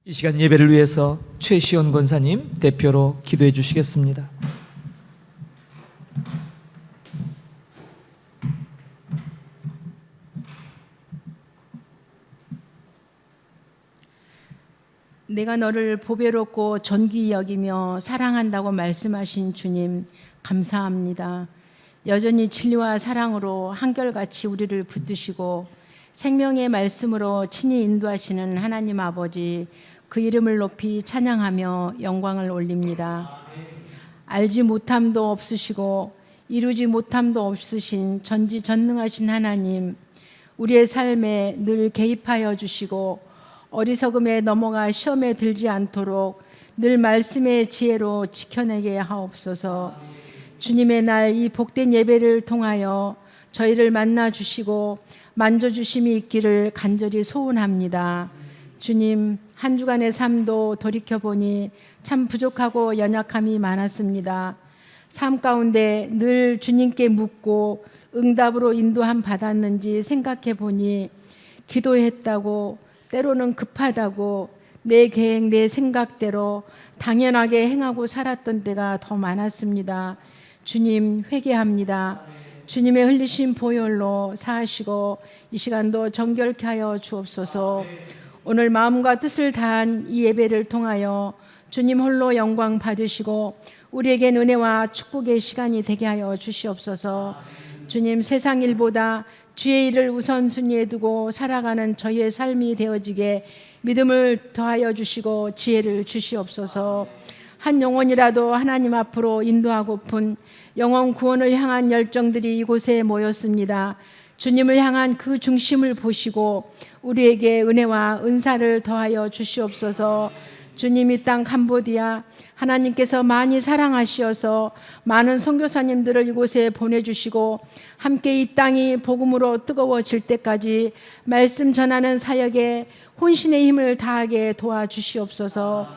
이 시간 예배를 위해서 최시원 권사님 대표로 기도해 주시겠습니다. 내가 너를 보배롭고 존귀히 여기며 사랑한다고 말씀하신 주님 감사합니다. 여전히 진리와 사랑으로 한결같이 우리를 붙드시고 생명의 말씀으로 친히 인도하시는 하나님 아버지, 그 이름을 높이 찬양하며 영광을 올립니다. 알지 못함도 없으시고 이루지 못함도 없으신 전지전능하신 하나님, 우리의 삶에 늘 개입하여 주시고 어리석음에 넘어가 시험에 들지 않도록 늘 말씀의 지혜로 지켜내게 하옵소서. 주님의 날 이 복된 예배를 통하여 저희를 만나 주시고 만져 주심이 있기를 간절히 소원합니다. 주님, 한 주간의 삶도 돌이켜보니 참 부족하고 연약함이 많았습니다. 삶 가운데 늘 주님께 묻고 응답으로 인도함 받았는지 생각해 보니 기도했다고, 때로는 급하다고, 내 계획, 내 생각대로 당연하게 행하고 살았던 때가 더 많았습니다. 주님, 회개합니다. 주님의 흘리신 보혈로 사하시고 이 시간도 정결케 하여 주옵소서. 오늘 마음과 뜻을 다한 이 예배를 통하여 주님 홀로 영광 받으시고 우리에겐 은혜와 축복의 시간이 되게 하여 주시옵소서. 주님, 세상 일보다 주의 일을 우선순위에 두고 살아가는 저희의 삶이 되어지게 믿음을 더하여 주시고 지혜를 주시옵소서. 한 영혼이라도 하나님 앞으로 인도하고픈 영혼 구원을 향한 열정들이 이곳에 모였습니다. 주님을 향한 그 중심을 보시고 우리에게 은혜와 은사를 더하여 주시옵소서. 주님, 이 땅 캄보디아 하나님께서 많이 사랑하시어서 많은 선교사님들을 이곳에 보내주시고 함께 이 땅이 복음으로 뜨거워질 때까지 말씀 전하는 사역에 혼신의 힘을 다하게 도와주시옵소서.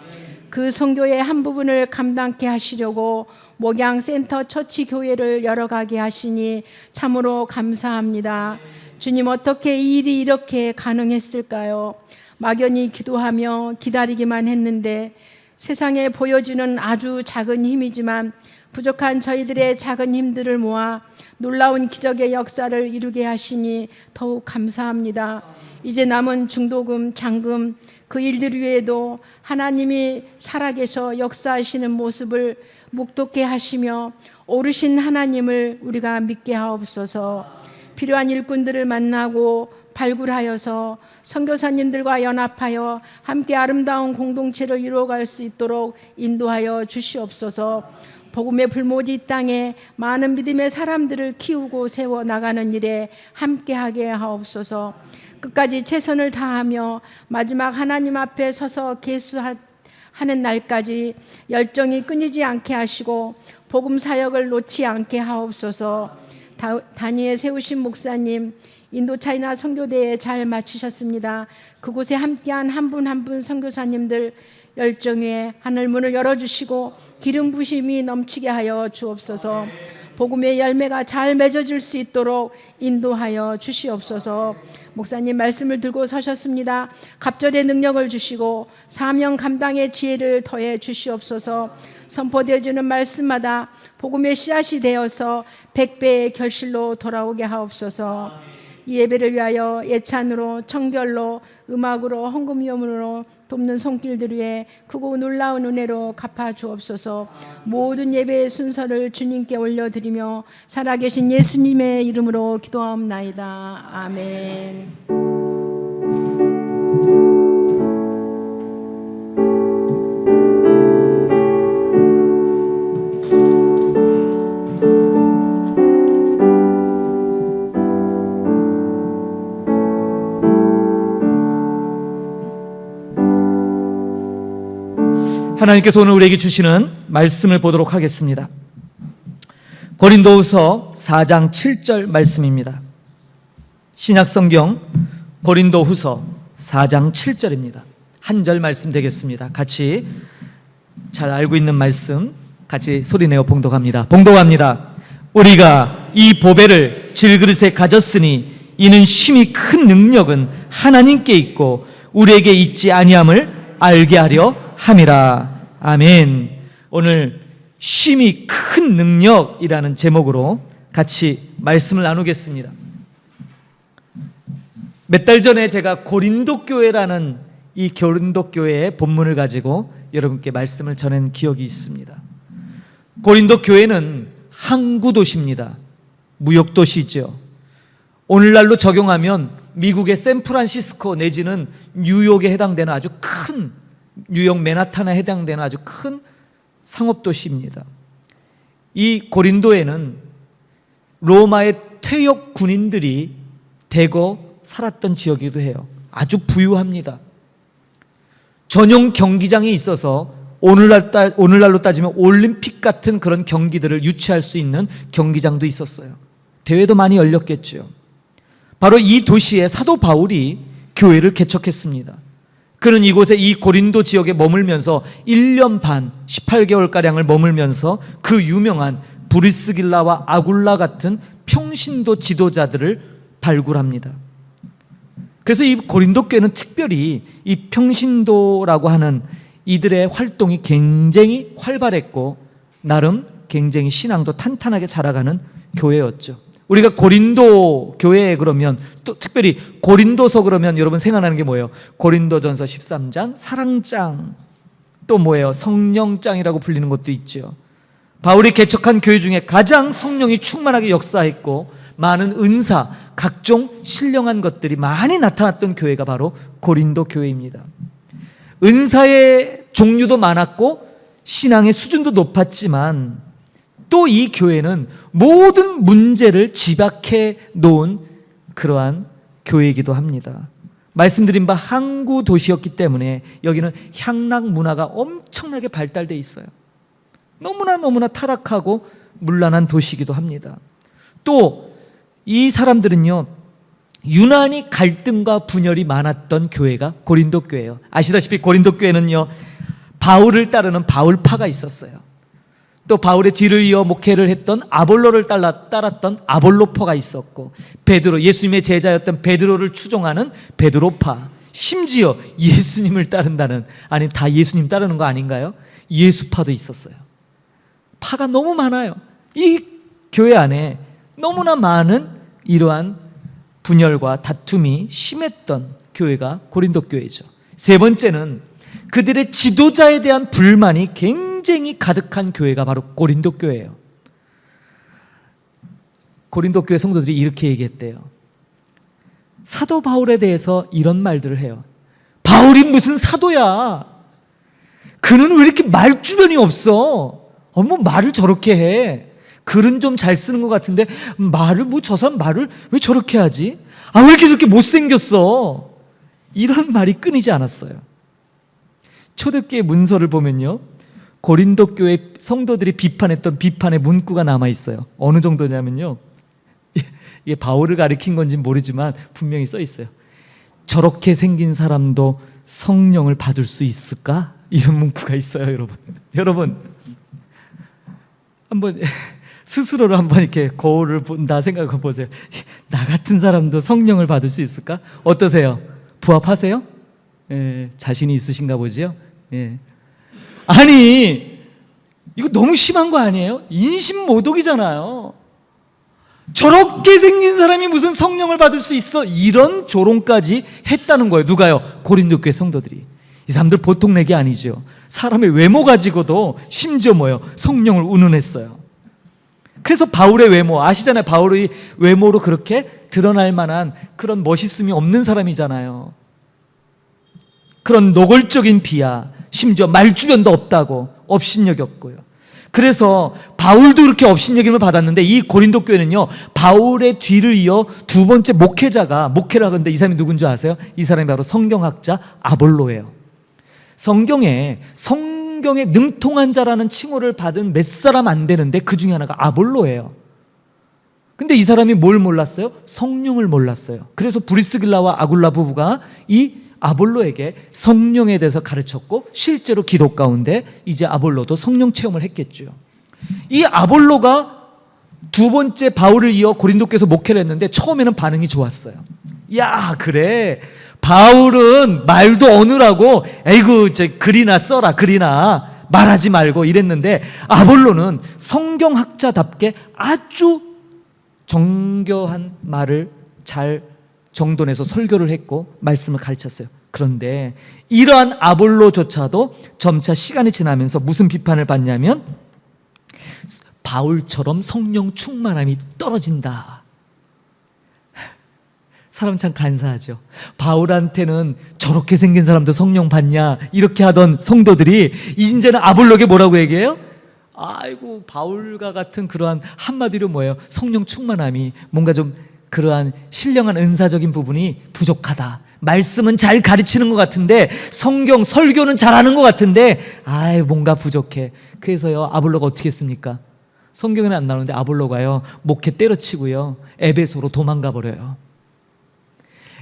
그 선교의 한 부분을 감당케 하시려고 목양센터 처치 교회를 열어가게 하시니 참으로 감사합니다. 주님, 어떻게 이 일이 이렇게 가능했을까요? 막연히 기도하며 기다리기만 했는데 세상에 보여지는 아주 작은 힘이지만 부족한 저희들의 작은 힘들을 모아 놀라운 기적의 역사를 이루게 하시니 더욱 감사합니다. 이제 남은 중도금, 장금 그 일들 위에도 하나님이 살아계셔 역사하시는 모습을 묵독케 하시며 오르신 하나님을 우리가 믿게 하옵소서. 필요한 일꾼들을 만나고 발굴하여서 선교사님들과 연합하여 함께 아름다운 공동체를 이루어갈 수 있도록 인도하여 주시옵소서. 복음의 불모지 이 땅에 많은 믿음의 사람들을 키우고 세워나가는 일에 함께하게 하옵소서. 끝까지 최선을 다하며 마지막 하나님 앞에 서서 계수하는 날까지 열정이 끊이지 않게 하시고 복음 사역을 놓지 않게 하옵소서. 단위에 세우신 목사님, 인도 차이나 선교대에 잘 마치셨습니다. 그곳에 함께한 한 분 한 분 선교사님들 열정에 하늘문을 열어주시고 기름 부심이 넘치게 하여 주옵소서. 복음의 열매가 잘 맺어질 수 있도록 인도하여 주시옵소서. 목사님 말씀을 들고 서셨습니다. 갑절의 능력을 주시고 사명 감당의 지혜를 더해 주시옵소서. 선포되어지는 말씀마다 복음의 씨앗이 되어서 100배의 결실로 돌아오게 하옵소서. 이 예배를 위하여 예찬으로, 청결로, 음악으로, 헌금요문으로 돕는 손길들 위에 크고 놀라운 은혜로 갚아 주옵소서. 모든 예배의 순서를 주님께 올려드리며 살아계신 예수님의 이름으로 기도하옵나이다. 아멘. 하나님께서 오늘 우리에게 주시는 말씀을 보도록 하겠습니다. 고린도후서 4장 7절 말씀입니다. 신약성경 고린도후서 4장 7절입니다. 한 절 말씀 되겠습니다. 같이 잘 알고 있는 말씀 같이 소리내어 봉독합니다. 봉독합니다. 우리가 이 보배를 질그릇에 가졌으니 이는 심히 큰 능력은 하나님께 있고 우리에게 있지 아니함을 알게 하려 함이라. 아멘. 오늘 쉼이 큰 능력이라는 제목으로 같이 말씀을 나누겠습니다. 몇 달 전에 제가 고린도 교회라는 이 고린도 교회의 본문을 가지고 여러분께 말씀을 전한 기억이 있습니다. 고린도 교회는 항구 도시입니다. 무역 도시죠. 오늘날로 적용하면 미국의 샌프란시스코 내지는 뉴욕에 해당되는 아주 큰, 뉴욕 맨하탄에 해당되는 아주 큰 상업 도시입니다. 이 고린도에는 로마의 퇴역 군인들이 대거 살았던 지역이기도 해요. 아주 부유합니다. 전용 경기장이 있어서 오늘날로 따지면 올림픽 같은 그런 경기들을 유치할 수 있는 경기장도 있었어요. 대회도 많이 열렸겠죠. 바로 이 도시에 사도 바울이 교회를 개척했습니다. 그는 이곳에 이 고린도 지역에 머물면서 1년 반, 18개월가량을 머물면서 그 유명한 브리스길라와 아굴라 같은 평신도 지도자들을 발굴합니다. 그래서 이 고린도 교회는 특별히 이 평신도라고 하는 이들의 활동이 굉장히 활발했고 나름 굉장히 신앙도 탄탄하게 자라가는 교회였죠. 우리가 고린도 교회에 그러면 또 특별히 고린도서 그러면 여러분 생각나는 게 뭐예요? 고린도전서 13장 사랑장, 또 뭐예요? 성령장이라고 불리는 것도 있죠. 바울이 개척한 교회 중에 가장 성령이 충만하게 역사했고 많은 은사, 각종 신령한 것들이 많이 나타났던 교회가 바로 고린도 교회입니다. 은사의 종류도 많았고 신앙의 수준도 높았지만 또 이 교회는 모든 문제를 집약해 놓은 그러한 교회이기도 합니다. 말씀드린 바 항구 도시였기 때문에 여기는 향락 문화가 엄청나게 발달되어 있어요. 너무나 타락하고 문란한 도시이기도 합니다. 또 이 사람들은요, 유난히 갈등과 분열이 많았던 교회가 고린도 교회예요. 아시다시피 고린도 교회는요, 바울을 따르는 바울파가 있었어요. 또 바울의 뒤를 이어 목회를 했던 아볼로를 따랐던 아볼로파가 있었고, 베드로, 예수님의 제자였던 베드로를 추종하는 베드로파, 심지어 예수님을 따른다는, 아니 다 예수님 따르는 거 아닌가요? 예수파도 있었어요. 파가 너무 많아요. 이 교회 안에 너무나 많은 이러한 분열과 다툼이 심했던 교회가 고린도 교회죠. 세 번째는 그들의 지도자에 대한 불만이 굉장히 가득한 교회가 바로 고린도 교회예요. 고린도 교회 성도들이 이렇게 얘기했대요. 사도 바울에 대해서 이런 말들을 해요. 바울이 무슨 사도야? 그는 왜 이렇게 말주변이 없어? 뭐 말을 저렇게 해? 글은 좀 잘 쓰는 것 같은데 말을 저 사람 말을 왜 저렇게 하지? 왜 이렇게 저렇게 못생겼어? 이런 말이 끊이지 않았어요. 초대교회 문서를 보면요, 고린도 교회 성도들이 비판했던 비판의 문구가 남아 있어요. 어느 정도냐면요, 이게 바울을 가리킨 건지 모르지만 분명히 써 있어요. 저렇게 생긴 사람도 성령을 받을 수 있을까? 이런 문구가 있어요, 여러분. 한번 스스로를 한번 이렇게 거울을 본다 생각해 보세요. 나 같은 사람도 성령을 받을 수 있을까? 어떠세요? 부합하세요? 자신이 있으신가 보지요? 아니, 이거 너무 심한 거 아니에요? 인신모독이잖아요. 저렇게 생긴 사람이 무슨 성령을 받을 수 있어? 이런 조롱까지 했다는 거예요. 누가요? 고린도 교회 성도들이. 이 사람들 보통 내기 아니죠. 사람의 외모 가지고도 심지어 뭐예요? 성령을 운운했어요. 그래서 바울의 외모, 아시잖아요. 바울의 외모로 그렇게 드러날 만한 그런 멋있음이 없는 사람이잖아요. 그런 노골적인 비하, 심지어 말주변도 없다고, 업신여기 없고요. 그래서 바울도 그렇게 업신여김을 받았는데 이 고린도 교회는요, 바울의 뒤를 이어 두 번째 목회를 하는데 이 사람이 누군지 아세요? 이 사람이 바로 성경학자 아볼로예요. 성경에 능통한 자라는 칭호를 받은 몇 사람 안 되는데 그 중에 하나가 아볼로예요. 근데 이 사람이 뭘 몰랐어요? 성령을 몰랐어요. 그래서 브리스길라와 아굴라 부부가 이 아볼로에게 성령에 대해서 가르쳤고 실제로 기도 가운데 이제 아볼로도 성령 체험을 했겠죠. 이 아볼로가 두 번째 바울을 이어 고린도께서 목회를 했는데 처음에는 반응이 좋았어요. 야, 그래, 바울은 말도 어느라고 에이구 글이나 써라 글이나 말하지 말고 이랬는데 아볼로는 성경학자답게 아주 정교한 말을 잘 정돈해서 설교를 했고 말씀을 가르쳤어요. 그런데 이러한 아볼로조차도 점차 시간이 지나면서 무슨 비판을 받냐면 바울처럼 성령 충만함이 떨어진다. 사람 참 간사하죠. 바울한테는 저렇게 생긴 사람도 성령 받냐 이렇게 하던 성도들이 이제는 아볼로에게 뭐라고 얘기해요? 아이고 바울과 같은 그러한 한마디로 뭐예요? 성령 충만함이 뭔가 좀 그러한 신령한 은사적인 부분이 부족하다. 말씀은 잘 가르치는 것 같은데 성경 설교는 잘하는 것 같은데 뭔가 부족해. 그래서요 아볼로가 어떻게 했습니까? 성경에는 안 나오는데 아볼로가요 목회 때려치고요 에베소로 도망가 버려요.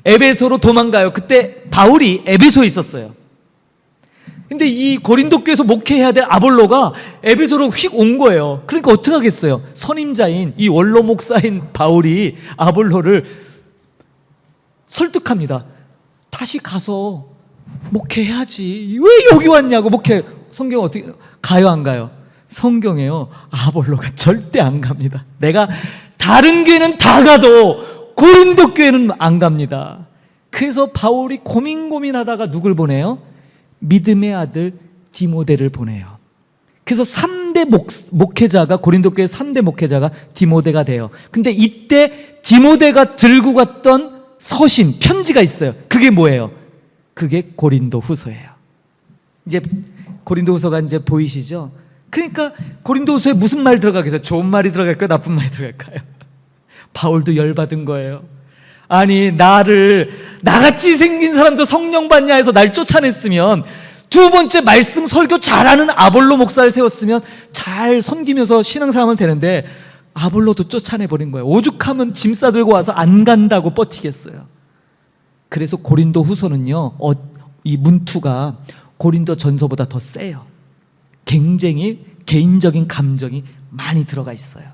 에베소로 도망가요. 그때 바울이 에베소에 있었어요. 근데 이 고린도 교회에서 목회해야 될 아볼로가 에베소로 휙 온 거예요. 그러니까 어떻게 하겠어요? 선임자인 이 원로 목사인 바울이 아볼로를 설득합니다. 다시 가서 목회해야지. 왜 여기 왔냐고. 목회 성경 어떻게 가요 안 가요? 성경에요 아볼로가 절대 안 갑니다. 내가 다른 교회는 다 가도 고린도 교회는 안 갑니다. 그래서 바울이 고민하다가 누굴 보내요? 믿음의 아들 디모데를 보내요. 그래서 3대 목회자가 고린도 교회 3대 목회자가 디모데가 돼요. 근데 이때 디모데가 들고 갔던 서신 편지가 있어요. 그게 뭐예요? 그게 고린도 후서예요. 이제 고린도 후서가 이제 보이시죠? 그러니까 고린도 후서에 무슨 말이 들어가겠어요? 좋은 말이 들어갈까요? 나쁜 말이 들어갈까요? 바울도 열받은 거예요. 아니 나같이 생긴 사람도 성령 받냐 해서 날 쫓아냈으면 두 번째 말씀 설교 잘하는 아볼로 목사를 세웠으면 잘 섬기면서 신앙생활하면 되는데 아볼로도 쫓아내버린 거예요. 오죽하면 짐 싸들고 와서 안 간다고 버티겠어요. 그래서 고린도 후서는요 이 문투가 고린도 전서보다 더 세요. 굉장히 개인적인 감정이 많이 들어가 있어요.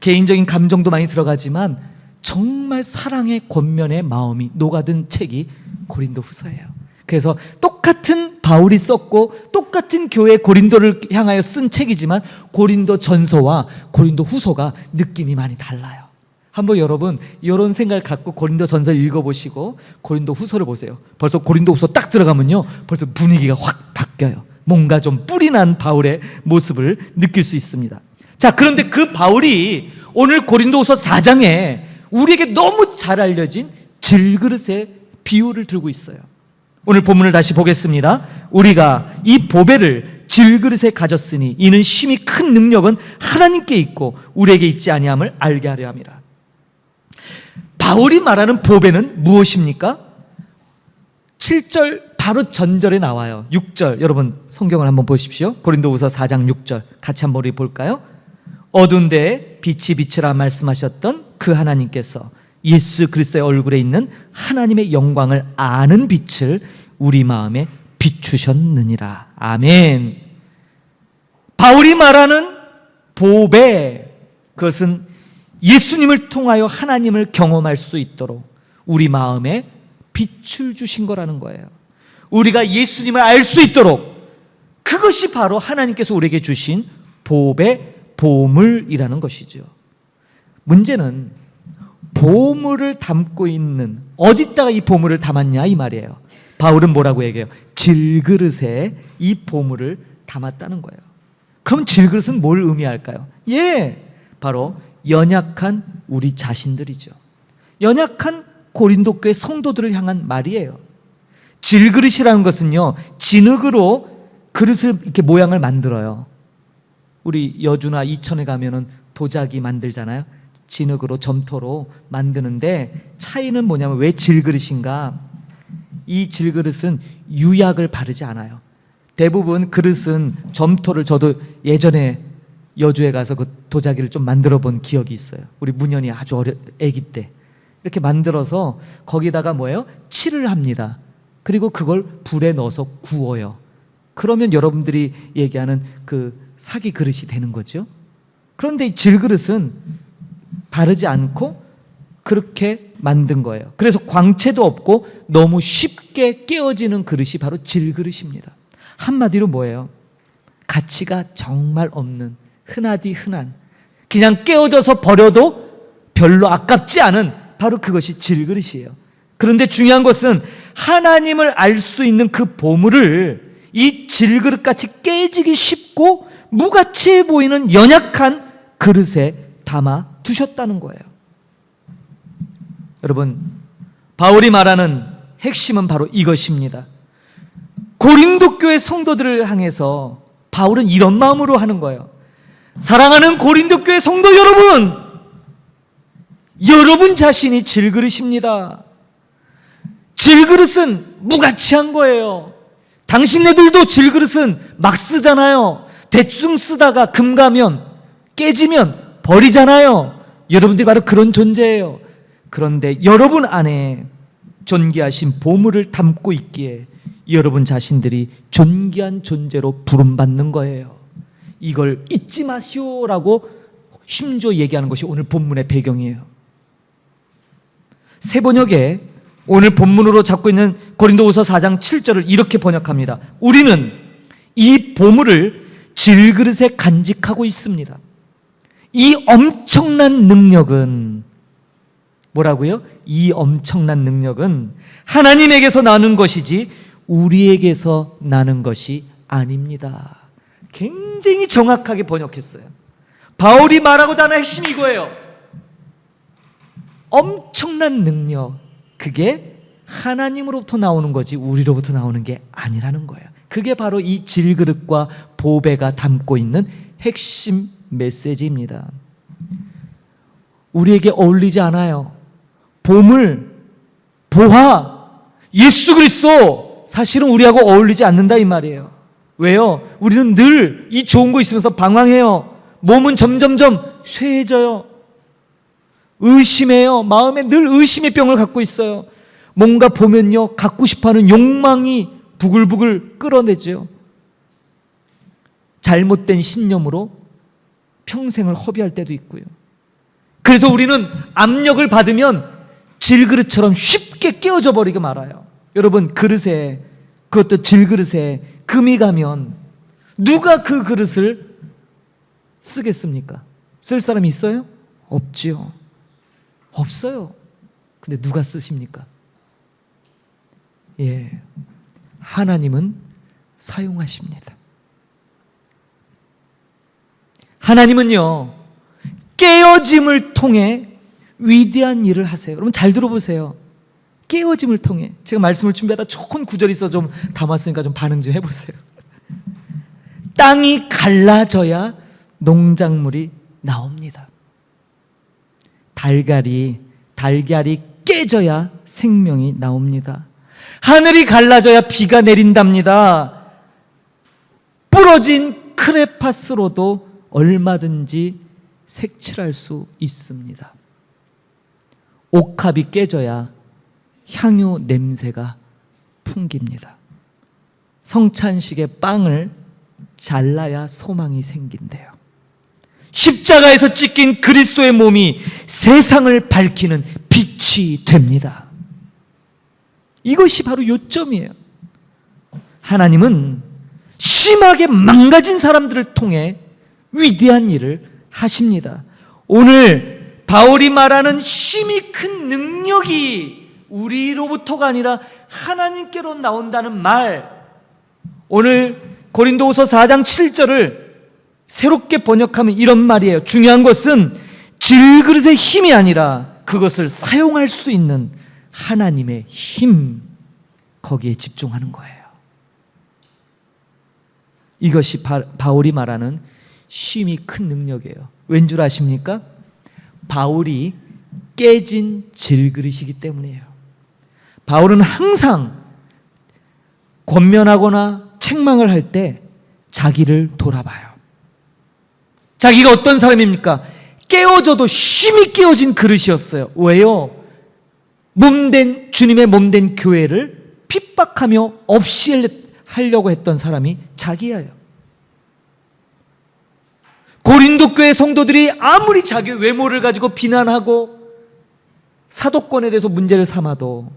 개인적인 감정도 많이 들어가지만 정말 사랑의 권면의 마음이 녹아든 책이 고린도 후서예요. 그래서 똑같은 바울이 썼고 똑같은 교회 고린도를 향하여 쓴 책이지만 고린도 전서와 고린도 후서가 느낌이 많이 달라요. 한번 여러분 이런 생각을 갖고 고린도 전서를 읽어보시고 고린도 후서를 보세요. 벌써 고린도 후서 딱 들어가면요 벌써 분위기가 확 바뀌어요. 뭔가 좀 뿔이 난 바울의 모습을 느낄 수 있습니다. 자, 그런데 그 바울이 오늘 고린도후서 4장에 우리에게 너무 잘 알려진 질그릇의 비유를 들고 있어요. 오늘 본문을 다시 보겠습니다. 우리가 이 보배를 질그릇에 가졌으니 이는 심히 큰 능력은 하나님께 있고 우리에게 있지 아니함을 알게 하려 함이라. 바울이 말하는 보배는 무엇입니까? 7절 바로 전절에 나와요. 6절 여러분 성경을 한번 보십시오. 고린도후서 4장 6절 같이 한번 우리 볼까요? 어두운 데에 빛이 비치라 말씀하셨던 그 하나님께서 예수 그리스도의 얼굴에 있는 하나님의 영광을 아는 빛을 우리 마음에 비추셨느니라. 아멘. 바울이 말하는 보배, 그것은 예수님을 통하여 하나님을 경험할 수 있도록 우리 마음에 빛을 주신 거라는 거예요. 우리가 예수님을 알 수 있도록, 그것이 바로 하나님께서 우리에게 주신 보배, 보물이라는 것이죠. 문제는 보물을 담고 있는, 어디다가 이 보물을 담았냐 이 말이에요. 바울은 뭐라고 얘기해요? 질그릇에 이 보물을 담았다는 거예요. 그럼 질그릇은 뭘 의미할까요? 바로 연약한 우리 자신들이죠. 연약한 고린도 교회 성도들을 향한 말이에요. 질그릇이라는 것은요, 진흙으로 그릇을 이렇게 모양을 만들어요. 우리 여주나 이천에 가면은 도자기 만들잖아요. 진흙으로 점토로 만드는데 차이는 뭐냐면 왜 질그릇인가? 이 질그릇은 유약을 바르지 않아요. 대부분 그릇은 점토를, 저도 예전에 여주에 가서 그 도자기를 좀 만들어 본 기억이 있어요. 우리 문현이 아주 아기 때 이렇게 만들어서 거기다가 뭐예요? 칠을 합니다. 그리고 그걸 불에 넣어서 구워요. 그러면 여러분들이 얘기하는 그 사기 그릇이 되는 거죠. 그런데 이 질그릇은 바르지 않고 그렇게 만든 거예요. 그래서 광채도 없고 너무 쉽게 깨어지는 그릇이 바로 질그릇입니다. 한마디로 뭐예요? 가치가 정말 없는, 흔하디 흔한, 그냥 깨어져서 버려도 별로 아깝지 않은 바로 그것이 질그릇이에요. 그런데 중요한 것은 하나님을 알 수 있는 그 보물을 이 질그릇같이 깨지기 쉽고 무가치해 보이는 연약한 그릇에 담아 두셨다는 거예요. 여러분, 바울이 말하는 핵심은 바로 이것입니다. 고린도 교회 성도들을 향해서 바울은 이런 마음으로 하는 거예요. 사랑하는 고린도 교회 성도 여러분, 여러분 자신이 질그릇입니다. 질그릇은 무가치한 거예요. 당신네들도 질그릇은 막 쓰잖아요. 대충 쓰다가 금가면, 깨지면 버리잖아요. 여러분들이 바로 그런 존재예요. 그런데 여러분 안에 존귀하신 보물을 담고 있기에 여러분 자신들이 존귀한 존재로 부름받는 거예요. 이걸 잊지 마시오라고 힘줘 얘기하는 것이 오늘 본문의 배경이에요. 새 번역에 오늘 본문으로 잡고 있는 고린도후서 4장 7절을 이렇게 번역합니다. 우리는 이 보물을 질그릇에 간직하고 있습니다. 이 엄청난 능력은 뭐라고요? 이 엄청난 능력은 하나님에게서 나는 것이지 우리에게서 나는 것이 아닙니다. 굉장히 정확하게 번역했어요. 바울이 말하고자 하는 핵심이 이거예요. 엄청난 능력, 그게 하나님으로부터 나오는 거지 우리로부터 나오는 게 아니라는 거예요. 그게 바로 이 질그릇과 보배가 담고 있는 핵심 메시지입니다. 우리에게 어울리지 않아요. 보물, 보화, 예수 그리스도 사실은 우리하고 어울리지 않는다 이 말이에요. 왜요? 우리는 늘 이 좋은 거 있으면서 방황해요. 몸은 점점점 쇠해져요. 의심해요. 마음에 늘 의심의 병을 갖고 있어요. 뭔가 보면요, 갖고 싶어하는 욕망이 부글부글 끓어내죠. 잘못된 신념으로 평생을 허비할 때도 있고요. 그래서 우리는 압력을 받으면 질그릇처럼 쉽게 깨어져 버리고 말아요. 여러분, 그릇에, 그것도 질그릇에 금이 가면 누가 그 그릇을 쓰겠습니까? 쓸 사람이 있어요? 없지요. 없어요. 근데 누가 쓰십니까? 예, 하나님은 사용하십니다. 하나님은요, 깨어짐을 통해 위대한 일을 하세요. 여러분 잘 들어보세요. 깨어짐을 통해. 제가 말씀을 준비하다 좋은 구절이 있어 좀 담았으니까 좀 반응 좀 해보세요. 땅이 갈라져야 농작물이 나옵니다. 달걀이 깨져야 생명이 나옵니다. 하늘이 갈라져야 비가 내린답니다. 부러진 크레파스로도 얼마든지 색칠할 수 있습니다. 옥합이 깨져야 향유 냄새가 풍깁니다. 성찬식의 빵을 잘라야 소망이 생긴대요. 십자가에서 찢긴 그리스도의 몸이 세상을 밝히는 빛이 됩니다. 이것이 바로 요점이에요. 하나님은 심하게 망가진 사람들을 통해 위대한 일을 하십니다. 오늘 바울이 말하는 심히 큰 능력이 우리로부터가 아니라 하나님께로 나온다는 말, 오늘 고린도후서 4장 7절을 새롭게 번역하면 이런 말이에요. 중요한 것은 질그릇의 힘이 아니라 그것을 사용할 수 있는 하나님의 힘, 거기에 집중하는 거예요. 이것이 바울이 말하는 심히 큰 능력이에요. 왠 줄 아십니까? 바울이 깨진 질그릇이기 때문이에요. 바울은 항상 권면하거나 책망을 할 때 자기를 돌아봐요. 자기가 어떤 사람입니까? 깨어져도 심히 깨어진 그릇이었어요. 왜요? 몸된 주님의 몸된 교회를 핍박하며 없이 하려고 했던 사람이 자기예요. 고린도 교회 성도들이 아무리 자기 외모를 가지고 비난하고 사도권에 대해서 문제를 삼아도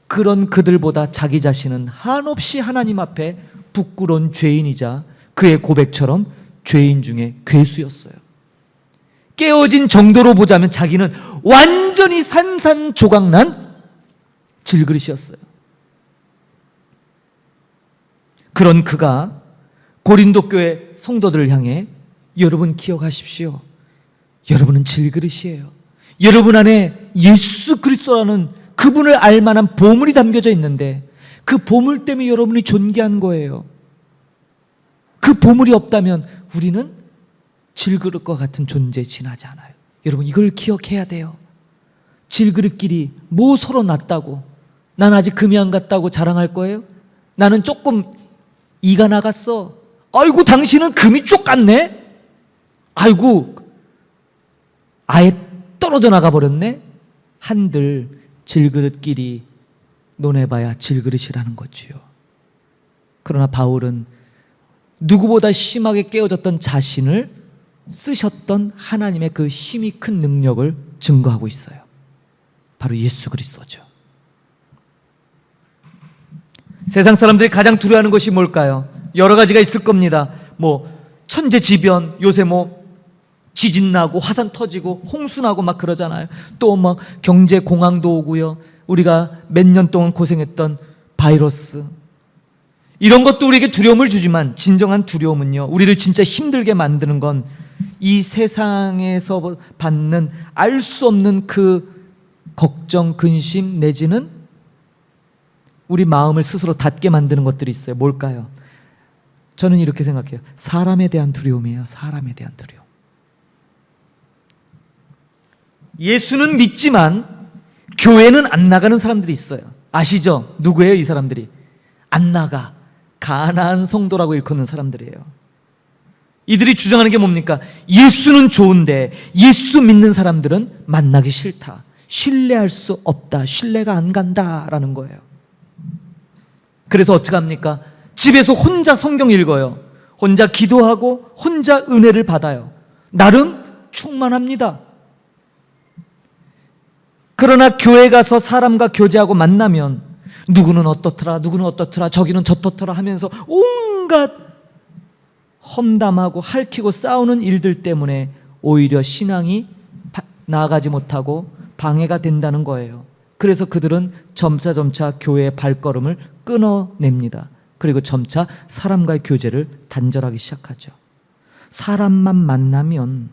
그런 그들보다 자기 자신은 한없이 하나님 앞에 부끄러운 죄인이자 그의 고백처럼 죄인 중에 괴수였어요. 깨어진 정도로 보자면 자기는 완전히 산산조각난 질그릇이었어요. 그런 그가 고린도 교회 성도들을 향해 여러분 기억하십시오. 여러분은 질그릇이에요. 여러분 안에 예수 그리스도라는 그분을 알만한 보물이 담겨져 있는데 그 보물 때문에 여러분이 존귀한 거예요. 그 보물이 없다면 우리는 질그릇과 같은 존재에 지나지 않아요. 여러분 이걸 기억해야 돼요. 질그릇끼리 뭐 서로 낫다고, 난 아직 금이 안 갔다고 자랑할 거예요? 나는 조금 이가 나갔어. 아이고 당신은 금이 쪽 같네. 아이고 아예 떨어져 나가 버렸네. 한들 질그릇끼리 논해봐야 질그릇이라는 거지요. 그러나 바울은 누구보다 심하게 깨어졌던 자신을 쓰셨던 하나님의 그 힘이 큰 능력을 증거하고 있어요. 바로 예수 그리스도죠. 세상 사람들이 가장 두려워하는 것이 뭘까요? 여러 가지가 있을 겁니다. 천재지변, 요새 지진 나고 화산 터지고 홍수 나고 막 그러잖아요. 또 경제 공황도 오고요. 우리가 몇 년 동안 고생했던 바이러스, 이런 것도 우리에게 두려움을 주지만 진정한 두려움은요, 우리를 진짜 힘들게 만드는 건 이 세상에서 받는 알 수 없는 그 걱정, 근심 내지는 우리 마음을 스스로 닫게 만드는 것들이 있어요. 뭘까요? 저는 이렇게 생각해요. 사람에 대한 두려움이에요. 사람에 대한 두려움. 예수는 믿지만 교회는 안 나가는 사람들이 있어요. 아시죠? 누구예요? 이 사람들이 안 나가 가나안 성도라고 일컫는 사람들이에요. 이들이 주장하는 게 뭡니까? 예수는 좋은데 예수 믿는 사람들은 만나기 싫다, 신뢰할 수 없다, 신뢰가 안 간다라는 거예요. 그래서 어떻게 합니까? 집에서 혼자 성경 읽어요. 혼자 기도하고 혼자 은혜를 받아요. 나름 충만합니다. 그러나 교회 가서 사람과 교제하고 만나면 누구는 어떻더라, 누구는 어떻더라, 저기는 저떻더라 하면서 온갖 험담하고 핥히고 싸우는 일들 때문에 오히려 신앙이 나아가지 못하고 방해가 된다는 거예요. 그래서 그들은 점차 교회의 발걸음을 끊어냅니다. 그리고 점차 사람과의 교제를 단절하기 시작하죠. 사람만 만나면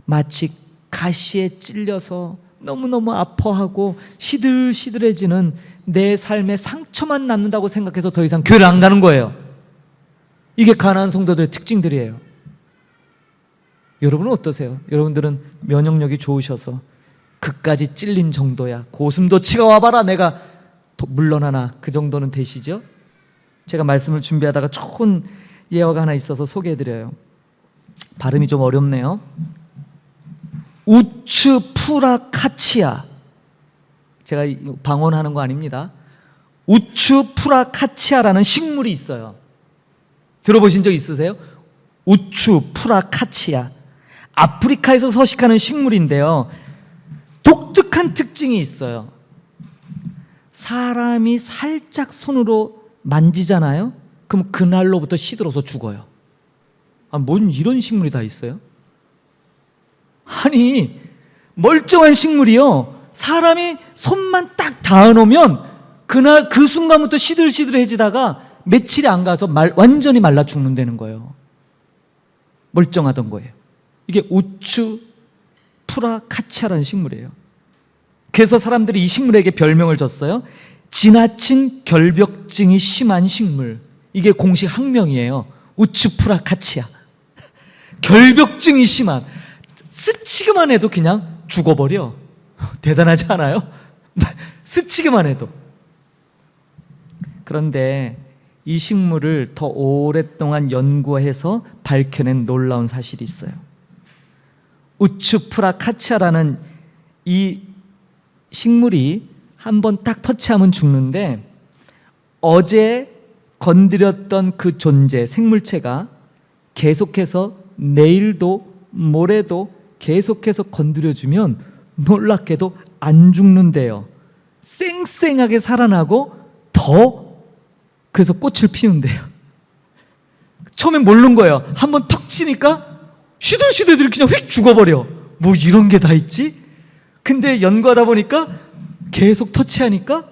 마치 가시에 찔려서 너무너무 아파하고 시들시들해지는 내 삶에 상처만 남는다고 생각해서 더 이상 교회를 안 가는 거예요. 이게 가나안 성도들의 특징들이에요. 여러분은 어떠세요? 여러분들은 면역력이 좋으셔서 그까지 찔림 정도야, 고슴도 치가 와봐라 내가 물러나나, 그 정도는 되시죠? 제가 말씀을 준비하다가 좋은 예화가 하나 있어서 소개해드려요. 발음이 좀 어렵네요. 우츠 프라카치아, 제가 방언하는 거 아닙니다. 우츠 프라카치아라는 식물이 있어요. 들어보신 적 있으세요? 우추 프라카치아, 아프리카에서 서식하는 식물인데요, 독특한 특징이 있어요. 사람이 살짝 손으로 만지잖아요? 그럼 그날로부터 시들어서 죽어요. 뭔 이런 식물이 다 있어요? 아니, 멀쩡한 식물이요, 사람이 손만 딱 닿아놓으면 그날 그 순간부터 시들시들해지다가 며칠이 안 가서 완전히 말라 죽는다는 거예요. 멀쩡하던 거예요. 이게 우추 프라카치아라는 식물이에요. 그래서 사람들이 이 식물에게 별명을 줬어요. 지나친 결벽증이 심한 식물. 이게 공식 학명이에요. 우추 프라카치아. 결벽증이 심한, 스치기만 해도 그냥 죽어버려. 대단하지 않아요? 스치기만 해도. 그런데 이 식물을 더 오랫동안 연구해서 밝혀낸 놀라운 사실이 있어요. 우추 프라카치아라는 이 식물이 한번 딱 터치하면 죽는데, 어제 건드렸던 그 존재, 생물체가 계속해서 내일도 모레도 계속해서 건드려주면 놀랍게도 안 죽는데요. 쌩쌩하게 살아나고 더 그래서 꽃을 피운대요. 처음엔 모르는 거예요. 한번 턱 치니까 시들시들 그냥 휙 죽어버려. 뭐 이런 게 다 있지? 근데 연구하다 보니까 계속 터치하니까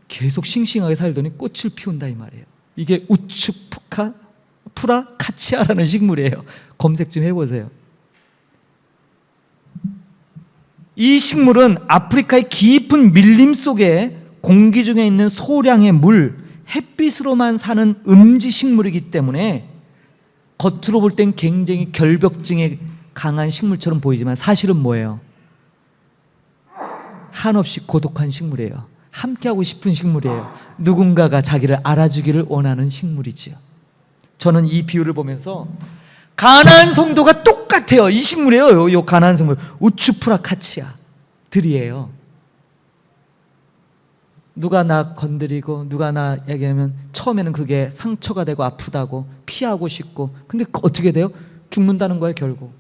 계속 싱싱하게 살더니 꽃을 피운다 이 말이에요. 이게 우츠푸라카치아라는 식물이에요. 검색 좀 해보세요. 이 식물은 아프리카의 깊은 밀림 속에 공기 중에 있는 소량의 물, 햇빛으로만 사는 음지식물이기 때문에 겉으로 볼 땐 굉장히 결벽증에 강한 식물처럼 보이지만 사실은 뭐예요? 한없이 고독한 식물이에요. 함께하고 싶은 식물이에요. 누군가가 자기를 알아주기를 원하는 식물이지요. 저는 이 비유를 보면서 가나안 성도가 똑같아요. 이 식물이에요. 요 가나안 성물 우츠푸라카치아 들이에요. 누가 나 건드리고 누가 나 얘기하면 처음에는 그게 상처가 되고 아프다고 피하고 싶고, 근데 어떻게 돼요? 죽는다는 거예요 결국.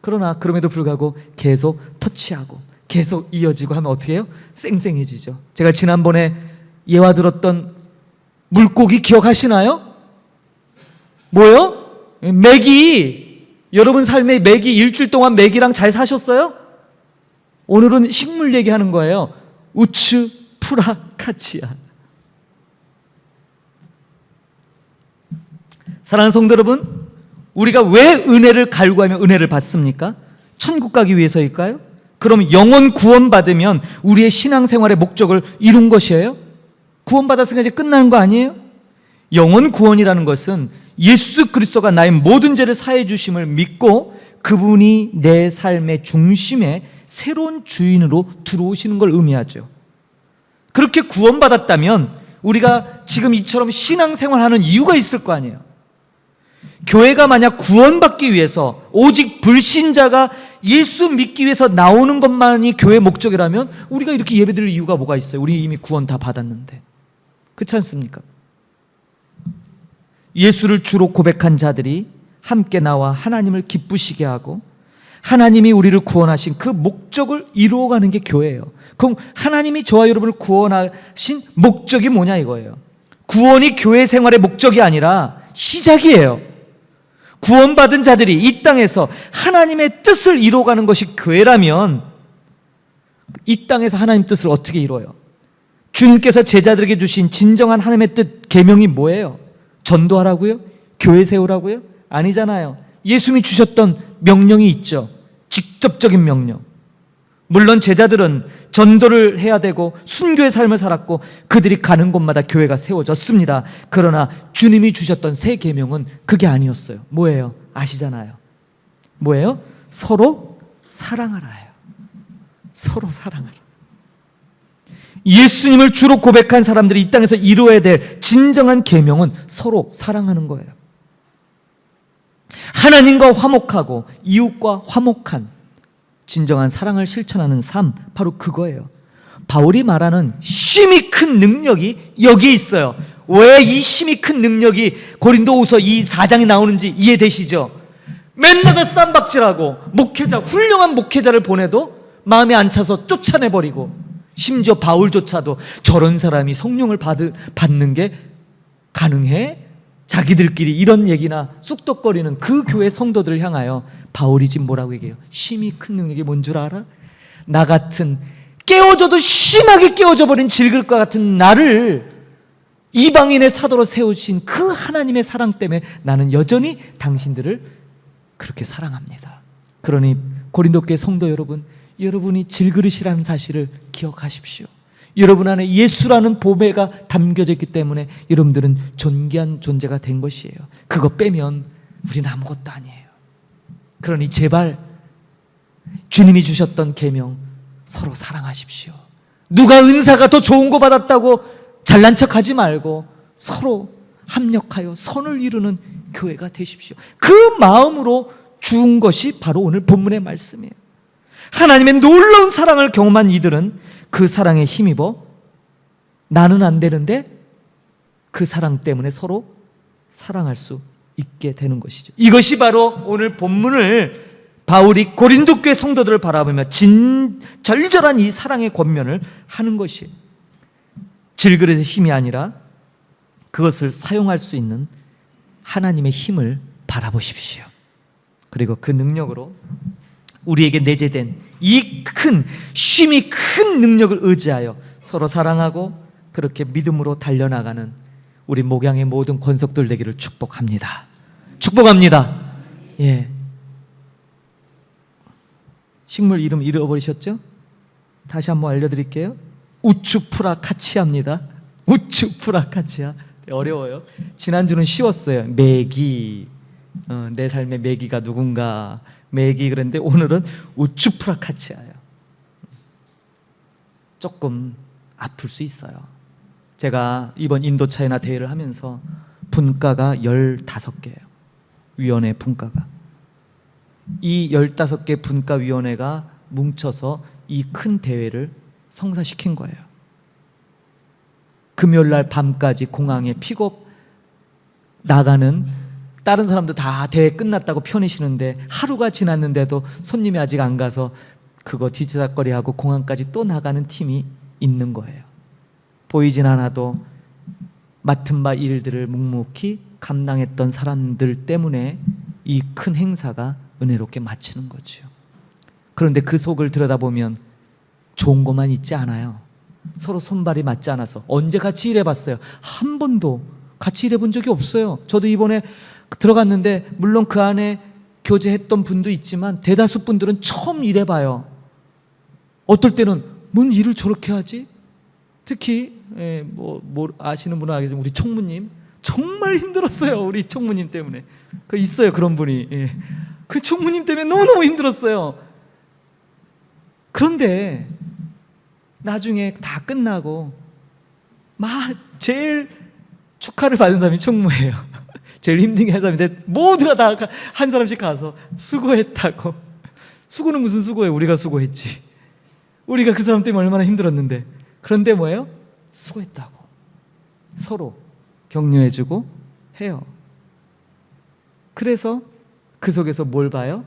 그러나 그럼에도 불구하고 계속 터치하고 계속 이어지고 하면 어떻게 해요? 쌩쌩해지죠. 제가 지난번에 예화 들었던 물고기 기억하시나요? 뭐요? 메기. 여러분 삶에 메기, 일주일 동안 메기랑 잘 사셨어요? 오늘은 식물 얘기하는 거예요. 우츠푸라카치아. 사랑하는 성도 여러분, 우리가 왜 은혜를 갈구하며 은혜를 받습니까? 천국 가기 위해서일까요? 그럼 영혼 구원받으면 우리의 신앙생활의 목적을 이룬 것이에요? 구원받았으니까 이제 끝나는 거 아니에요? 영혼 구원이라는 것은 예수 그리스도가 나의 모든 죄를 사해 주심을 믿고 그분이 내 삶의 중심에 새로운 주인으로 들어오시는 걸 의미하죠. 그렇게 구원받았다면 우리가 지금 이처럼 신앙생활하는 이유가 있을 거 아니에요. 교회가 만약 구원받기 위해서 오직 불신자가 예수 믿기 위해서 나오는 것만이 교회 목적이라면 우리가 이렇게 예배드릴 이유가 뭐가 있어요? 우리 이미 구원 다 받았는데. 그렇지 않습니까? 예수를 주로 고백한 자들이 함께 나와 하나님을 기쁘시게 하고 하나님이 우리를 구원하신 그 목적을 이루어가는 게 교회예요. 그럼 하나님이 저와 여러분을 구원하신 목적이 뭐냐 이거예요. 구원이 교회 생활의 목적이 아니라 시작이에요. 구원받은 자들이 이 땅에서 하나님의 뜻을 이루어가는 것이 교회라면 이 땅에서 하나님 뜻을 어떻게 이루어요? 주님께서 제자들에게 주신 진정한 하나님의 뜻 계명이 뭐예요? 전도하라고요? 교회 세우라고요? 아니잖아요. 예수님이 주셨던 명령이 있죠. 직접적인 명령. 물론 제자들은 전도를 해야 되고 순교의 삶을 살았고 그들이 가는 곳마다 교회가 세워졌습니다. 그러나 주님이 주셨던 새 계명은 그게 아니었어요. 뭐예요? 아시잖아요. 뭐예요? 서로 사랑하라예요. 서로 사랑하라. 예수님을 주로 고백한 사람들이 이 땅에서 이루어야 될 진정한 계명은 서로 사랑하는 거예요. 하나님과 화목하고 이웃과 화목한 진정한 사랑을 실천하는 삶, 바로 그거예요. 바울이 말하는 심히 큰 능력이 여기에 있어요. 왜 이 심히 큰 능력이 고린도후서 이 4장에 나오는지 이해되시죠? 맨마다 쌈박질하고 목회자, 훌륭한 목회자를 보내도 마음에 안 차서 쫓아내버리고, 심지어 바울조차도 저런 사람이 성령을 받는 게 가능해? 자기들끼리 이런 얘기나 쑥덕거리는 그 교회 성도들을 향하여 바울이 지금 뭐라고 얘기해요? 심히 큰 능력이 뭔 줄 알아? 나 같은 깨어져도 심하게 깨어져 버린 질글과 같은 나를 이방인의 사도로 세우신 그 하나님의 사랑 때문에 나는 여전히 당신들을 그렇게 사랑합니다. 그러니 고린도교회 성도 여러분, 여러분이 질그릇이라는 사실을 기억하십시오. 여러분 안에 예수라는 보배가 담겨져 있기 때문에 여러분들은 존귀한 존재가 된 것이에요. 그거 빼면 우리는 아무것도 아니에요. 그러니 제발 주님이 주셨던 계명 서로 사랑하십시오. 누가 은사가 더 좋은 거 받았다고 잘난 척하지 말고 서로 합력하여 선을 이루는 교회가 되십시오. 그 마음으로 주은 것이 바로 오늘 본문의 말씀이에요. 하나님의 놀라운 사랑을 경험한 이들은 그 사랑에 힘입어 나는 안 되는데 그 사랑 때문에 서로 사랑할 수 있게 되는 것이죠. 이것이 바로 오늘 본문을 바울이 고린도 교회 성도들을 바라보며 절절한 이 사랑의 권면을 하는 것이에요. 질그릇의 힘이 아니라 그것을 사용할 수 있는 하나님의 힘을 바라보십시오. 그리고 그 능력으로 우리에게 내재된 이 힘이 큰 능력을 의지하여 서로 사랑하고 그렇게 믿음으로 달려나가는 우리 목양의 모든 권속들 되기를 축복합니다. 축복합니다. 예. 식물 이름 잃어버리셨죠? 다시 한번 알려드릴게요. 우추프라카치아입니다. 우추프라카치아. 어려워요. 지난주는 쉬웠어요. 매기, 내 삶의 매기가 누군가, 매기. 그런데 오늘은 우추프라카치아예요. 조금 아플 수 있어요. 제가 이번 인도차이나 대회를 하면서 분과가 15개예요. 위원회 분과가. 이 15개 분과위원회가 뭉쳐서 이 큰 대회를 성사시킨 거예요. 금요일날 밤까지 공항에 픽업 나가는 다른 사람들 다 대회 끝났다고 편히쉬는데 하루가 지났는데도 손님이 아직 안 가서 그거 뒤치다거리하고 공항까지 또 나가는 팀이 있는 거예요. 보이진 않아도 맡은 바 일들을 묵묵히 감당했던 사람들 때문에 이 큰 행사가 은혜롭게 마치는 거죠. 그런데 그 속을 들여다보면 좋은 것만 있지 않아요. 서로 손발이 맞지 않아서. 언제 같이 일해봤어요? 한 번도 같이 일해본 적이 없어요. 저도 이번에 들어갔는데 물론 그 안에 교제했던 분도 있지만 대다수 분들은 처음 일해봐요. 어떨 때는 뭔 일을 저렇게 하지? 특히 뭐 아시는 분은 알겠지만 우리 총무님 정말 힘들었어요. 우리 총무님 때문에. 그 있어요, 그런 분이. 그 총무님 때문에 너무너무 힘들었어요. 그런데 나중에 다 끝나고 제일 축하를 받은 사람이 총무예요. 제일 힘든 게 한 사람인데 모두가 다 한 사람씩 가서 수고했다고. 수고는 무슨 수고예요? 우리가 수고했지. 우리가 그 사람 때문에 얼마나 힘들었는데. 그런데 뭐예요? 수고했다고. 서로 격려해주고 해요. 그래서 그 속에서 뭘 봐요?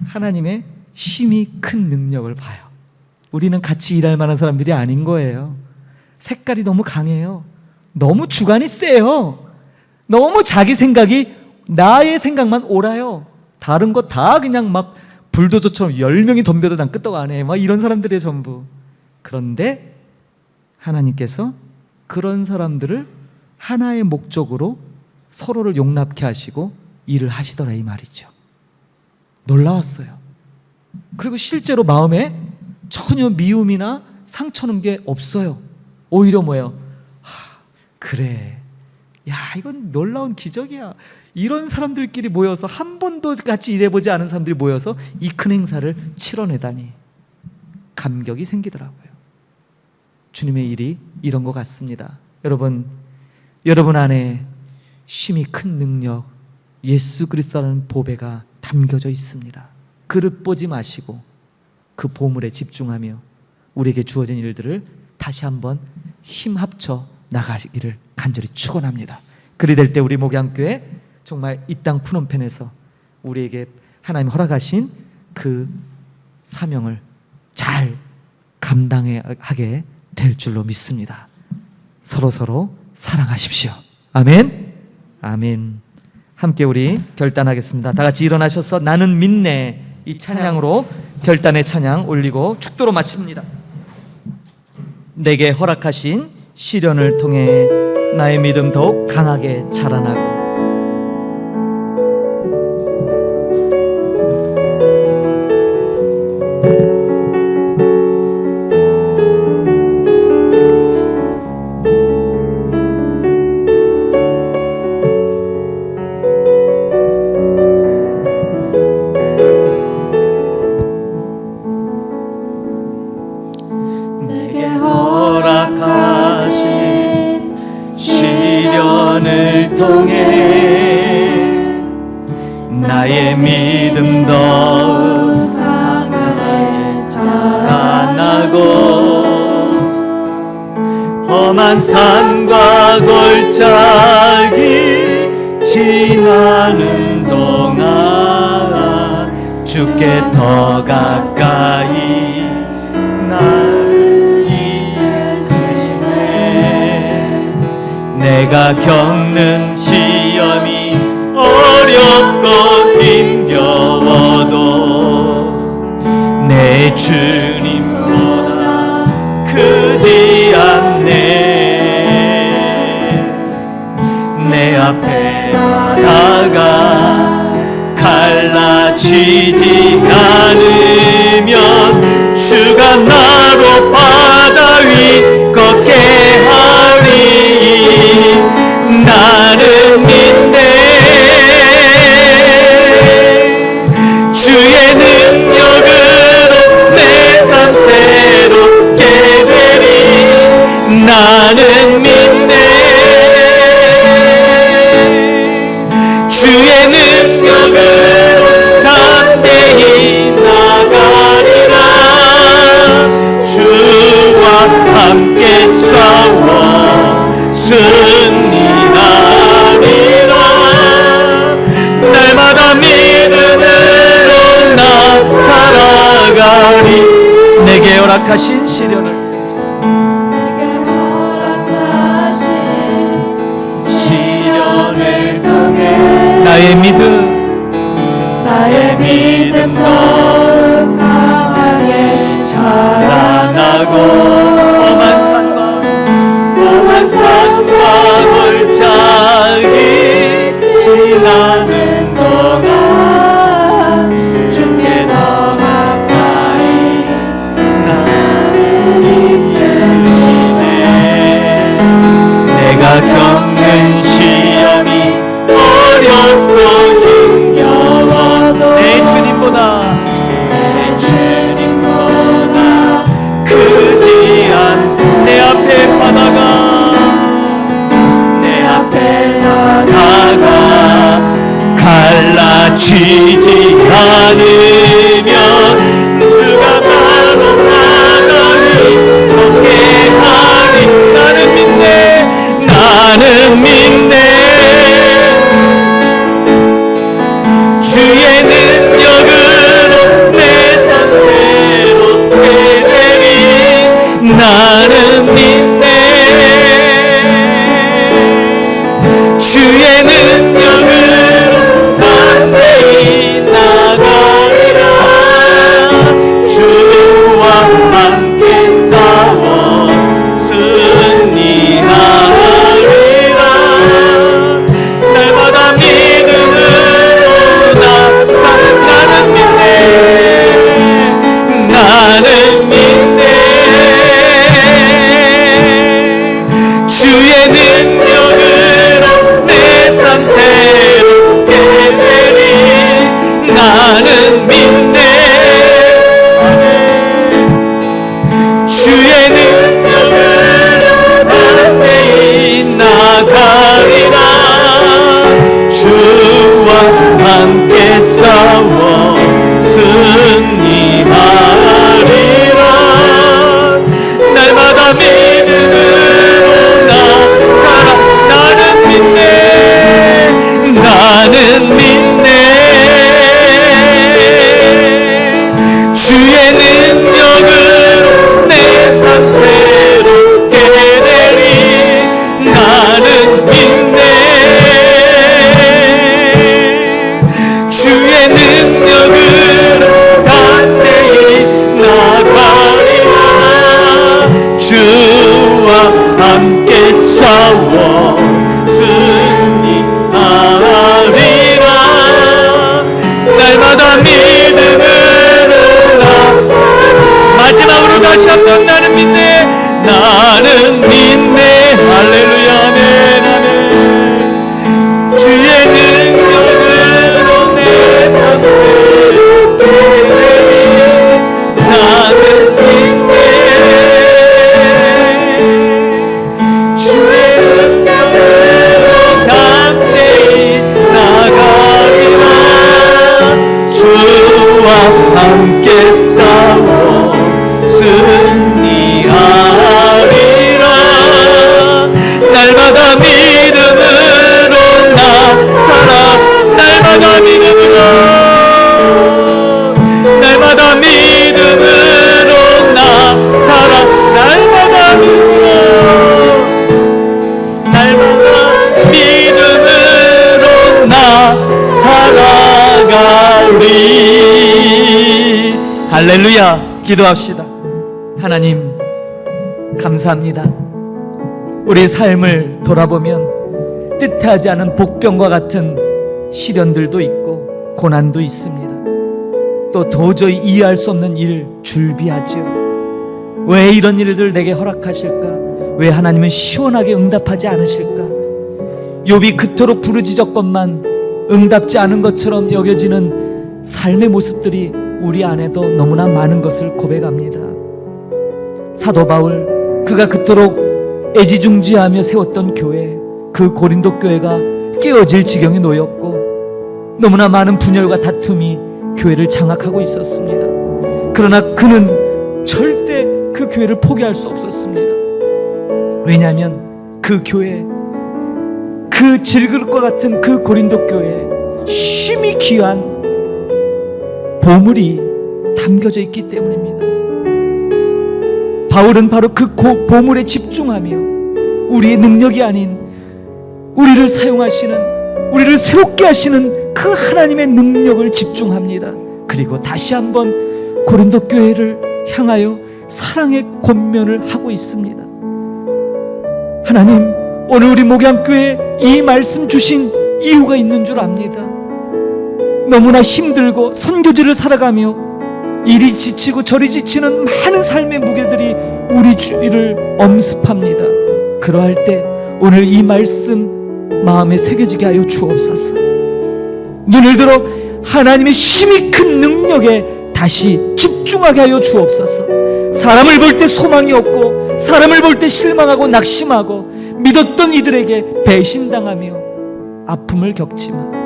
하나님의 힘이 큰 능력을 봐요. 우리는 같이 일할 만한 사람들이 아닌 거예요. 색깔이 너무 강해요. 너무 주관이 세요. 너무 자기 생각이 나의 생각만 옳아요. 다른 거 다 그냥 막 불도저처럼 10명이 덤벼도 난 끄떡 안 해. 막 이런 사람들이에요, 전부. 그런데 하나님께서 그런 사람들을 하나의 목적으로 서로를 용납케 하시고 일을 하시더라, 이 말이죠. 놀라웠어요. 그리고 실제로 마음에 전혀 미움이나 상처는 게 없어요. 오히려 뭐예요? 그래, 야, 이건 놀라운 기적이야. 이런 사람들끼리 모여서 한 번도 같이 일해보지 않은 사람들이 모여서 이 큰 행사를 치러내다니 감격이 생기더라고요. 주님의 일이 이런 것 같습니다. 여러분 안에 힘이 큰 능력, 예수 그리스도라는 보배가 담겨져 있습니다. 그릇 보지 마시고 그 보물에 집중하며 우리에게 주어진 일들을 다시 한번 힘 합쳐 나가시기를 간절히 축원합니다. 그리 될 때 우리 목양교회 정말 이 땅 푸놈펜에서 우리에게 하나님 허락하신 그 사명을 잘 감당하게 될 줄로 믿습니다. 서로 사랑하십시오. 아멘. 아멘. 함께 우리 결단하겠습니다. 다 같이 일어나셔서 나는 믿네, 이 찬양으로 결단의 찬양 올리고 축도로 마칩니다. 내게 허락하신 시련을 통해 나의 믿음 더욱 강하게 자라나고 통해 나의 믿음 더욱 강하게 자라나고 험한 산과 골짜기 지나는 동안 주께 더 가까이 나를 이끄시네. 내가 겪는 시험이 어렵고 힘겨워도 내 주님보다 크지 않네. 내 앞에 바다가 갈라지지 않으면 주가 나로 바다 위 걷게 하리. 나는 믿네. 주의 능력으로 내 삶 새롭게 되리. 나는 믿네. 주의 능력으로 담대히 나가리라. 주와 함께 싸워 승리하리라. 날마다 믿음으로 나 살아가리. 내게 허락하신 시련을 나의 믿음 더욱 강하게 자라나고 험한 산과 골짜기 지나는 동안 주께 더 가까이 나를 이끄시네. 내가 겪는 시험이 어렵고 힘겨워도 내 주님보다 크지 않. 내 앞에 바다가 갈라지지 않으면 주가 나로 바다 위 걷게 하리. 나는 믿네. 나는 믿네. 주의 능력으로 내 삶 새롭게 되리. 나는 믿네. 주의 능력으로 담대히 나가리라. 주와 함께 싸워 승리하리라. 날마다 믿음으로 나는 믿네. 나는 믿네. 주의 능력으로 내 삶 할렐루야. 기도합시다. 하나님 감사합니다. 우리 삶을 돌아보면 뜻하지 않은 복병과 같은 시련들도 있고 고난도 있습니다. 또 도저히 이해할 수 없는 일 줄비하죠. 왜 이런 일들 내게 허락하실까? 왜 하나님은 시원하게 응답하지 않으실까? 욥이 그토록 부르짖었건만 응답지 않은 것처럼 여겨지는 삶의 모습들이 우리 안에도 너무나 많은 것을 고백합니다. 사도 바울, 그가 그토록 애지중지하며 세웠던 교회, 그 고린도 교회가 깨어질 지경에 놓였고 너무나 많은 분열과 다툼이 교회를 장악하고 있었습니다. 그러나 그는 절대 그 교회를 포기할 수 없었습니다. 왜냐하면 그 교회, 그 질그릇과 같은 그 고린도 교회에 쉼이 귀한 보물이 담겨져 있기 때문입니다. 바울은 바로 그 보물에 집중하며 우리의 능력이 아닌 우리를 사용하시는, 우리를 새롭게 하시는 그 하나님의 능력을 집중합니다. 그리고 다시 한번 고린도 교회를 향하여 사랑의 권면을 하고 있습니다. 하나님, 오늘 우리 목양교회에 이 말씀 주신 이유가 있는 줄 압니다. 너무나 힘들고 선교지를 살아가며 이리 지치고 저리 지치는 많은 삶의 무게들이 우리 주위를 엄습합니다. 그러할 때 오늘 이 말씀 마음에 새겨지게 하여 주옵소서. 눈을 들어 하나님의 힘이 큰 능력에 다시 집중하게 하여 주옵소서. 사람을 볼 때 소망이 없고 사람을 볼 때 실망하고 낙심하고 믿었던 이들에게 배신당하며 아픔을 겪지만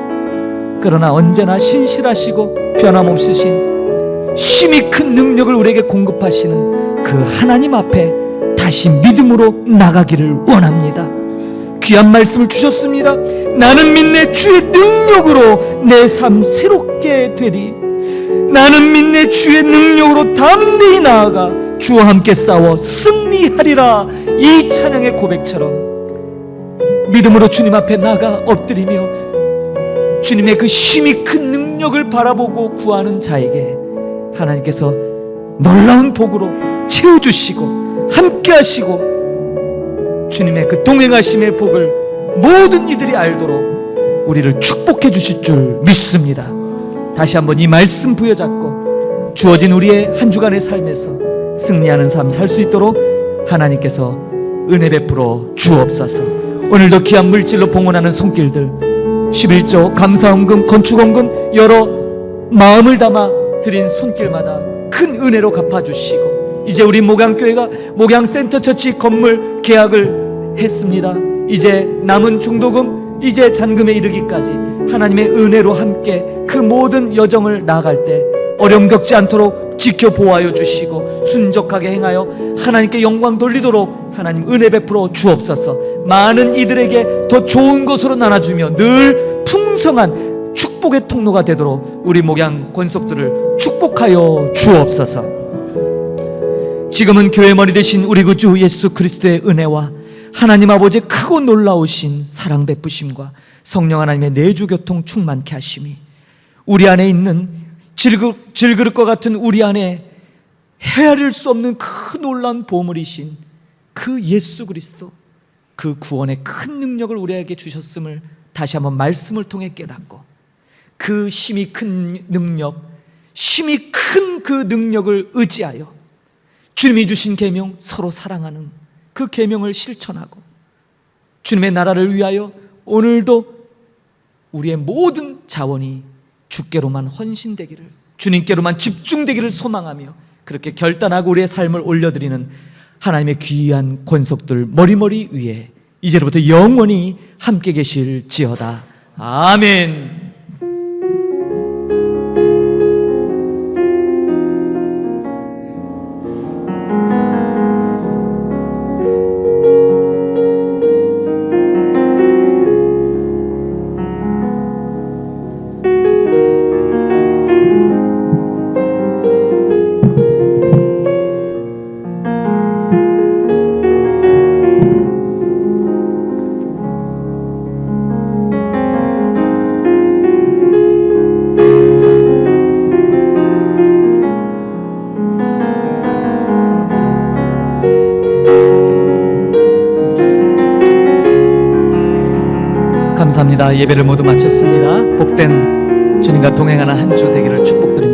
그러나 언제나 신실하시고 변함없으신 힘이 큰 능력을 우리에게 공급하시는 그 하나님 앞에 다시 믿음으로 나가기를 원합니다. 귀한 말씀을 주셨습니다. 나는 믿네 주의 능력으로 내 삶 새롭게 되리. 나는 믿네 주의 능력으로 담대히 나아가 주와 함께 싸워 승리하리라. 이 찬양의 고백처럼 믿음으로 주님 앞에 나가 엎드리며 주님의 그 힘이 큰 능력을 바라보고 구하는 자에게 하나님께서 놀라운 복으로 채워주시고 함께 하시고 주님의 그 동행하심의 복을 모든 이들이 알도록 우리를 축복해 주실 줄 믿습니다. 다시 한번 이 말씀 부여잡고 주어진 우리의 한 주간의 삶에서 승리하는 삶 살 수 있도록 하나님께서 은혜 베풀어 주옵소서. 오늘도 귀한 물질로 봉헌하는 손길들 11조 감사헌금 건축헌금 여러 마음을 담아 드린 손길마다 큰 은혜로 갚아주시고 이제 우리 목양교회가 목양센터처치 건물 계약을 했습니다. 이제 남은 중도금 이제 잔금에 이르기까지 하나님의 은혜로 함께 그 모든 여정을 나아갈 때 어려움 겪지 않도록 지켜보아여 주시고 순적하게 행하여 하나님께 영광 돌리도록 하나님 은혜 베풀어 주옵소서. 많은 이들에게 더 좋은 것으로 나눠주며 늘 풍성한 축복의 통로가 되도록 우리 목양 권속들을 축복하여 주옵소서. 지금은 교회 머리 되신 우리 구주 예수 그리스도의 은혜와 하나님 아버지의 크고 놀라우신 사랑 베푸심과 성령 하나님의 내주교통 충만케 하심이 우리 안에 있는 질그릇과 같은 우리 안에 헤아릴 수 없는 큰 놀라운 보물이신 그 예수 그리스도, 그 구원의 큰 능력을 우리에게 주셨음을 다시 한번 말씀을 통해 깨닫고 그 힘이 큰 능력, 힘이 큰 그 능력을 의지하여 주님이 주신 계명 서로 사랑하는 그 계명을 실천하고 주님의 나라를 위하여 오늘도 우리의 모든 자원이 주께로만 헌신되기를, 주님께로만 집중되기를 소망하며 그렇게 결단하고 우리의 삶을 올려드리는 하나님의 귀한 권속들 머리머리 위에 이제로부터 영원히 함께 계실지어다. 아멘. 감사합니다. 예배를 모두 마쳤습니다. 복된 주님과 동행하는 한 주 되기를 축복드립니다.